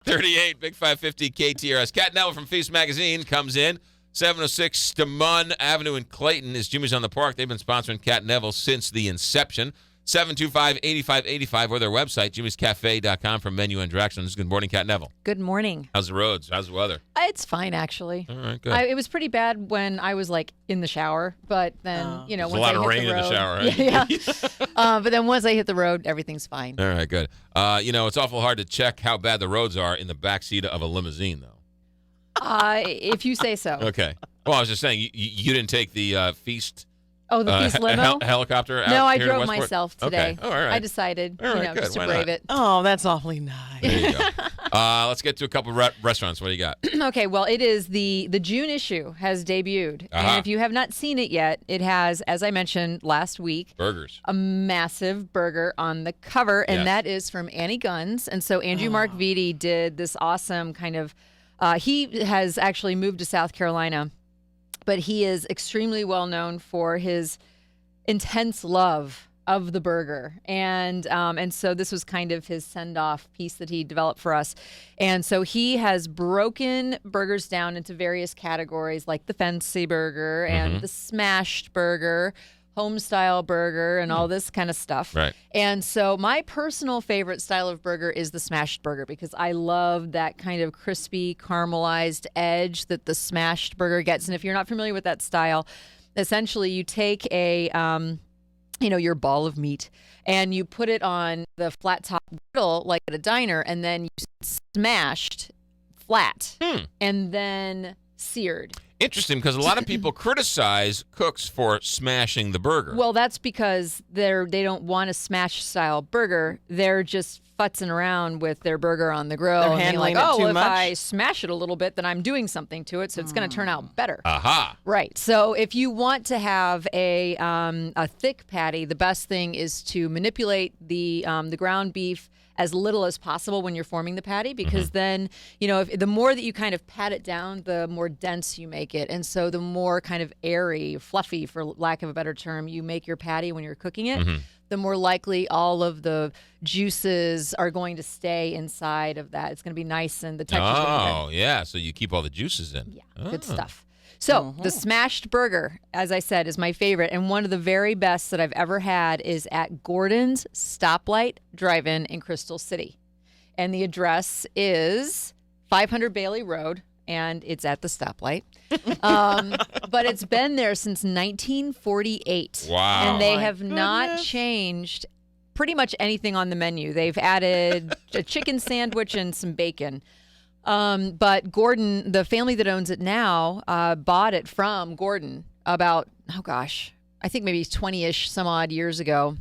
7:38, Big 550 KTRS. Cat Neville from Feast Magazine comes in. 706 Stamon Avenue in Clayton is Jimmy's on the Park. They've been sponsoring Cat Neville since the inception. 725-8585 or their website, jimmyscafe.com for menu and directions. Good morning, Cat Neville. Good morning. How's the roads? How's the weather? It's fine, actually. All right, good. It was pretty bad when I was, like, in the shower, but then, once I hit the road. There's a lot of rain in the shower, right? Yeah. But then once I hit the road, everything's fine. All right, good. It's awful hard to check how bad the roads are in the backseat of a limousine, though. If you say so. Okay. Well, I was just saying, you didn't take the Feast... Oh, the Feast limo? Helicopter out No, I here to drove Westport? myself today. Okay. All right. I decided, all right, good. just to Why brave not? it. Oh, that's awfully nice. There you go. Let's get to a couple restaurants. What do you got? Okay, well, it is the June issue has debuted. And if you have not seen it yet, it has, as I mentioned last week, Burgers. a massive burger on the cover, and that is from Annie Gunn's. And so Andrew Mark Vitti did this awesome kind of, he has actually moved to South Carolina, but he is extremely well known for his intense love of the burger. And so this was kind of his send-off piece that he developed for us. And so he has broken burgers down into various categories like the fancy burger and the smashed burger, home-style burger, and all this kind of stuff. Right. And so my personal favorite style of burger is the smashed burger because I love that kind of crispy, caramelized edge that the smashed burger gets. And if you're not familiar with that style, essentially you take your ball of meat and you put it on the flat top griddle like at a diner, and then you smashed flat and then seared. Interesting, because a lot of people criticize cooks for smashing the burger. Well, that's because they don't want a smash style burger. They're just futzing around with their burger on the grill. They're and handling like, it too if much? I smash it a little bit, then I'm doing something to it, so it's going to turn out better. Aha. Right. So if you want to have a thick patty, the best thing is to manipulate the ground beef as little as possible when you're forming the patty, because then, the more that you kind of pat it down, the more dense you make it. And so the more kind of airy, fluffy, for lack of a better term, you make your patty when you're cooking it, the more likely all of the juices are going to stay inside of that. It's going to be nice and the texture's going to be good. Oh, yeah. So you keep all the juices in. Yeah, good stuff. So the smashed burger, as I said, is my favorite. And one of the very best that I've ever had is at Gordon's Stoplight Drive-In in Crystal City. And the address is 500 Bailey Road, and it's at the stoplight. But it's been there since 1948. Wow. And they have not changed pretty much anything on the menu. They've added a chicken sandwich and some bacon. But Gordon, the family that owns it now, bought it from Gordon about, I think maybe 20-ish some odd years ago.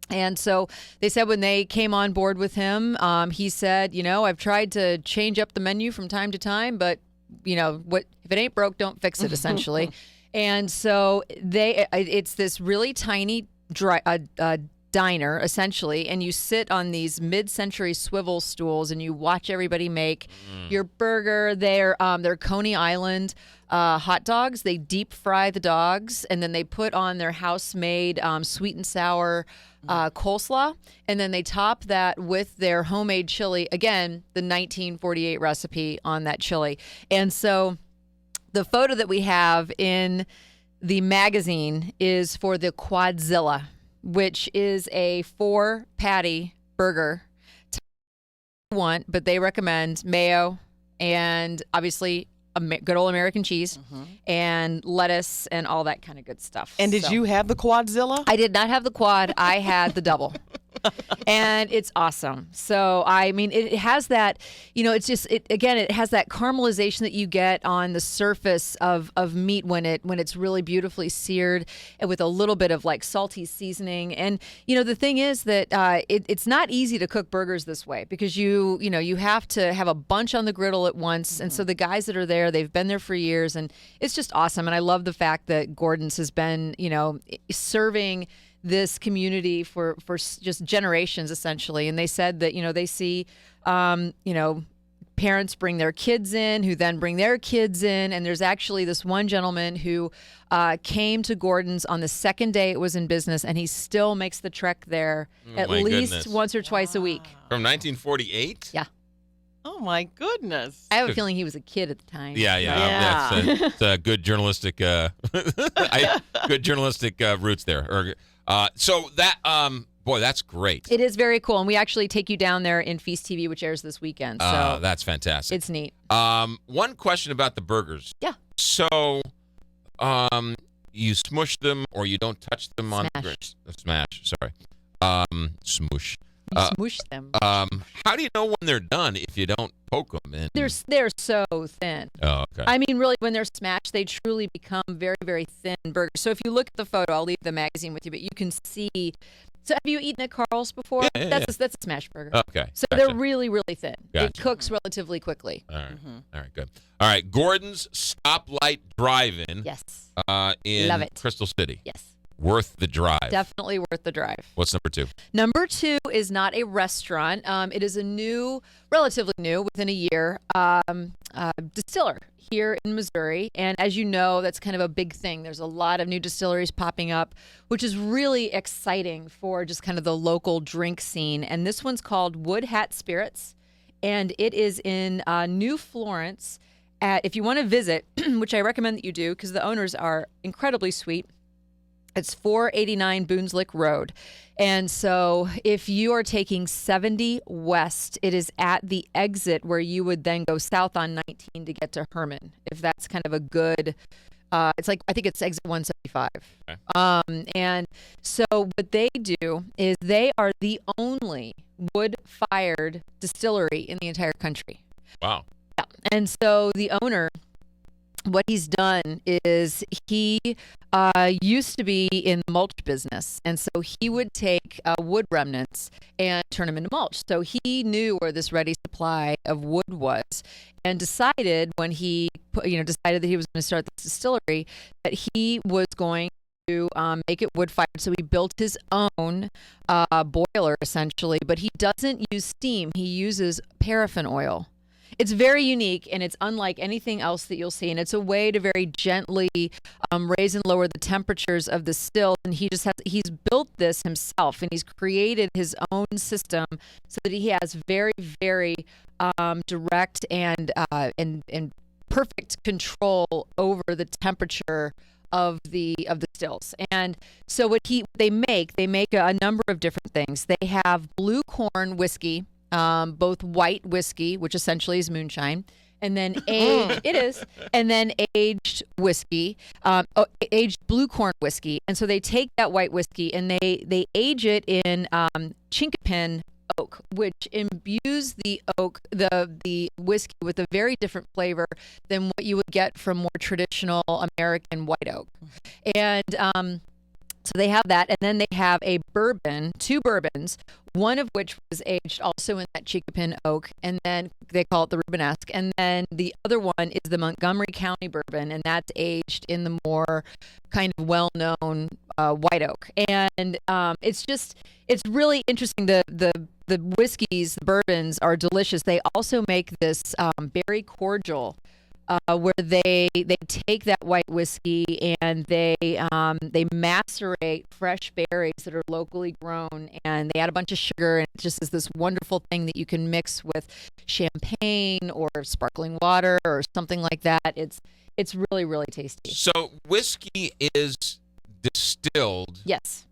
And so they said when they came on board with him, he said, I've tried to change up the menu from time to time, but, if it ain't broke, don't fix it, essentially. And so it's this really tiny diner, essentially, and you sit on these mid-century swivel stools and you watch everybody make your burger. They're Coney Island hot dogs. They deep fry the dogs, and then they put on their house-made sweet and sour coleslaw, and then they top that with their homemade chili. Again, the 1948 recipe on that chili. And so the photo that we have in the magazine is for the Quadzilla, which is a 4-patty burger. But they recommend mayo and obviously good old American cheese and lettuce and all that kind of good stuff. And did you have the Quadzilla? I did not have the quad. I had the double. And it's awesome. So, I mean, it has that, it's just, it has that caramelization that you get on the surface of meat when it's really beautifully seared and with a little bit of like salty seasoning. And, the thing is that it's not easy to cook burgers this way because you have to have a bunch on the griddle at once. And so the guys that are there, they've been there for years, and it's just awesome. And I love the fact that Gordon's has been, serving this community for just generations, essentially. And they said that, they see, parents bring their kids in who then bring their kids in. And there's actually this one gentleman who came to Gordon's on the second day it was in business, and he still makes the trek there at least once or twice a week. From 1948? Yeah. Oh, my goodness. I have a feeling he was a kid at the time. Yeah. Yeah. That's a good journalistic, good journalistic roots there. So that, boy, that's great. It is very cool, and we actually take you down there in Feast TV, which airs this weekend. So That's fantastic. it's neat. One question about the burgers. Yeah. So, you smush them or you don't touch them on the grill? Smash. Sorry. Smoosh. You smoosh them. How do you know when they're done if you don't poke them in? They're so thin. Oh, okay. I mean, really, when they're smashed, they truly become very, very thin burgers. So if you look at the photo, I'll leave the magazine with you, but you can see. So have you eaten at Carl's before? Yeah. That's a smash burger. Okay. So Gotcha. they're really, really thin. Gotcha. It cooks relatively quickly. All right. All right, good. All right, Gordon's Stoplight Drive-In Yes. in Love it. Crystal City. Yes. Worth the drive. Definitely worth the drive. What's number 2? Number 2 is not a restaurant. It is a new, relatively new, within a year, distiller here in Missouri. And as you know, that's kind of a big thing. There's a lot of new distilleries popping up, which is really exciting for just kind of the local drink scene. And this one's called Wood Hat Spirits, and it is in New Florence. If you want to visit, which I recommend that you do because the owners are incredibly sweet, it's 489 Boonslick Road. And so if you are taking 70 west, it is at the exit where you would then go south on 19 to get to Herman, if that's kind of a good, it's like, I think it's exit 175. Okay. And so what they do is they are the only wood-fired distillery in the entire country. Wow. Yeah. And so the owner, what he's done is he used to be in the mulch business. And so he would take wood remnants and turn them into mulch. So he knew where this ready supply of wood was and decided when he decided that he was going to start this distillery that he was going to make it wood fired. So he built his own boiler essentially, but he doesn't use steam. He uses paraffin oil. It's very unique, and it's unlike anything else that you'll see. And it's a way to very gently raise and lower the temperatures of the stills. And he's built this himself, and he's created his own system so that he has very, very direct and perfect control over the temperature of the stills. And so they make a number of different things. They have blue corn whiskey. Both white whiskey, which essentially is moonshine, and then aged whiskey, aged blue corn whiskey. And so they take that white whiskey and they age it in chinkapin oak, which imbues the whiskey with a very different flavor than what you would get from more traditional American white oak. And so they have that, and then they have two bourbons, one of which was aged also in that chinkapin oak, and then they call it the Rubenesque. And then the other one is the Montgomery County bourbon, and that's aged in the more kind of well-known white oak. And it's really interesting. The whiskeys, the bourbons are delicious. They also make this berry cordial. Where they take that white whiskey and they macerate fresh berries that are locally grown, and they add a bunch of sugar, and it just is this wonderful thing that you can mix with champagne or sparkling water or something like that. It's really, really tasty. So whiskey is distilled. Yes.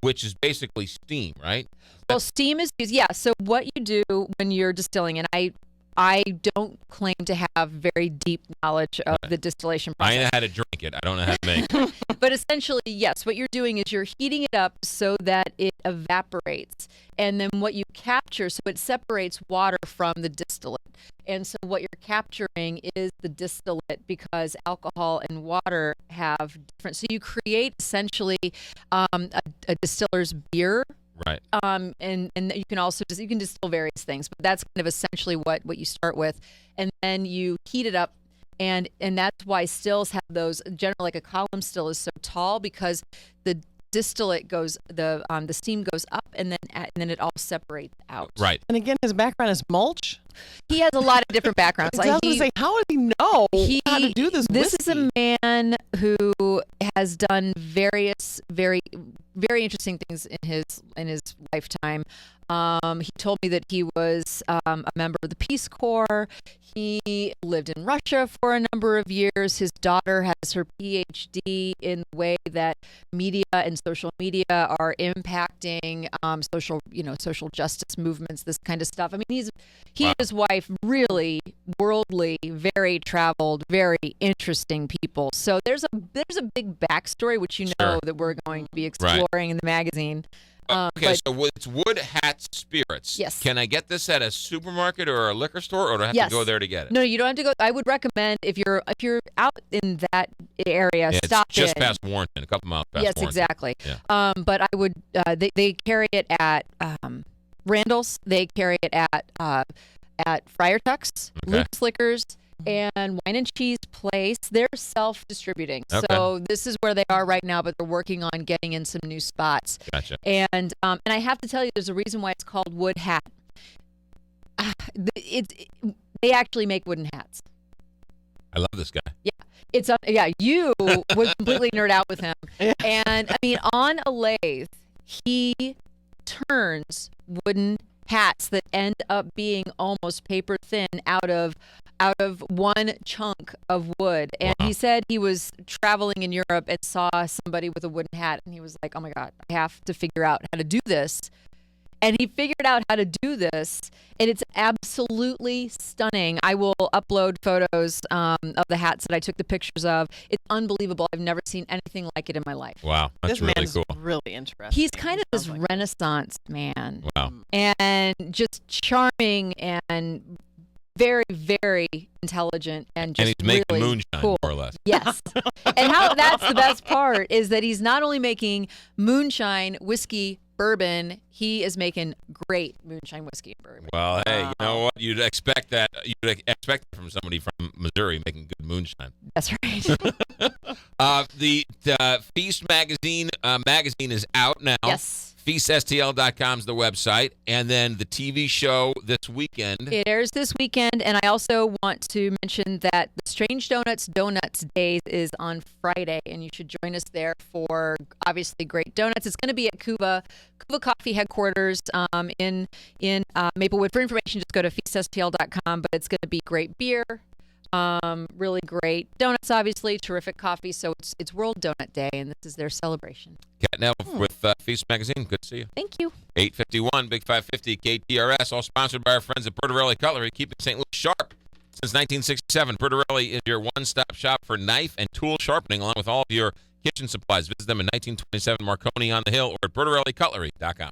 Which is basically steam, right? Well, steam is used. Yeah. So what you do when you're distilling, and I don't claim to have very deep knowledge of the distillation process. I know how to drink it. I don't know how to make it. But essentially, yes, what you're doing is you're heating it up so that it evaporates. And then what you capture, so it separates water from the distillate. And so what you're capturing is the distillate because alcohol and water have different. So you create essentially a distiller's beer. Right. And you can also you can distill various things, but that's kind of essentially what you start with, and then you heat it up, and that's why stills have those. Generally, like a column still is so tall because the distillate goes, the steam goes up, and then it all separates out. Right. And again, his background is mulch. He has a lot of different backgrounds. I was going to say, how would he know how to do this This whiskey? is a man who has done various, very, very interesting things in his lifetime. He told me that he was a member of the Peace Corps. He lived in Russia for a number of years. His daughter has her PhD in the way that media and social media are impacting social justice movements, this kind of stuff. I mean, he and his wife really worldly, very traveled, very interesting people. So there's a big backstory which Sure. that we're going to be exploring in the magazine. Okay, so it's Wood Hat Spirits. Yes. Can I get this at a supermarket or a liquor store, or do I have Yes. to go there to get it? No, you don't have to go. I would recommend if you're out in that area, Yeah, stop it's just in. past Warrenton, a couple miles past Yes, Warrenton. exactly. Yeah. But I would. They carry it at Randall's. They carry it at Friar Tuck's, Okay. Luke's Liquors, and Wine and Cheese Place. They're self-distributing. Okay. So this is where they are right now, but they're working on getting in some new spots. Gotcha. And I have to tell you, there's a reason why it's called Wood Hat. They actually make wooden hats. I love this guy. You would completely nerd out with him. Yeah. And I mean, on a lathe, he turns wooden hats that end up being almost paper thin out of one chunk of wood. And Wow. he said he was traveling in Europe and saw somebody with a wooden hat, and he was like, "Oh my God, I have to figure out how to do this." And he figured out how to do this, and it's absolutely stunning. I will upload photos of the hats that I took the pictures of. It's unbelievable. I've never seen anything like it in my life. Wow, that's This really man's cool. really interesting. He's kind of this Sounds like- Renaissance man, Wow. and just charming and very, very intelligent, and just And he's making really moonshine, cool. more or less. Yes. And that's the best part is that he's not only making moonshine, whiskey, bourbon, he is making great moonshine, whiskey, and bourbon. Well, hey, you know what? You'd expect that. You'd expect it from somebody from Missouri making good moonshine. That's right. The Feast magazine is out now. Yes. FeastSTL.com is the website, and then the TV show this weekend. It airs this weekend, and I also want to mention that the Strange Donuts Days is on Friday, and you should join us there for obviously great donuts. It's going to be at Cuba Coffee headquarters in Maplewood. For information, just go to feaststl.com, but it's going to be great beer. Really great donuts, obviously, terrific coffee. So it's World Donut Day, and this is their celebration. Cat Neville with Feast magazine. Good to see you. Thank you. 851 Big 550 KTRS, all sponsored by our friends at Porterelli Cutlery, keeping St. Louis sharp since 1967. Porterelli is your one-stop shop for knife and tool sharpening, along with all of your kitchen supplies. Visit them in 1927 Marconi on the Hill or at porterellicutlery.com.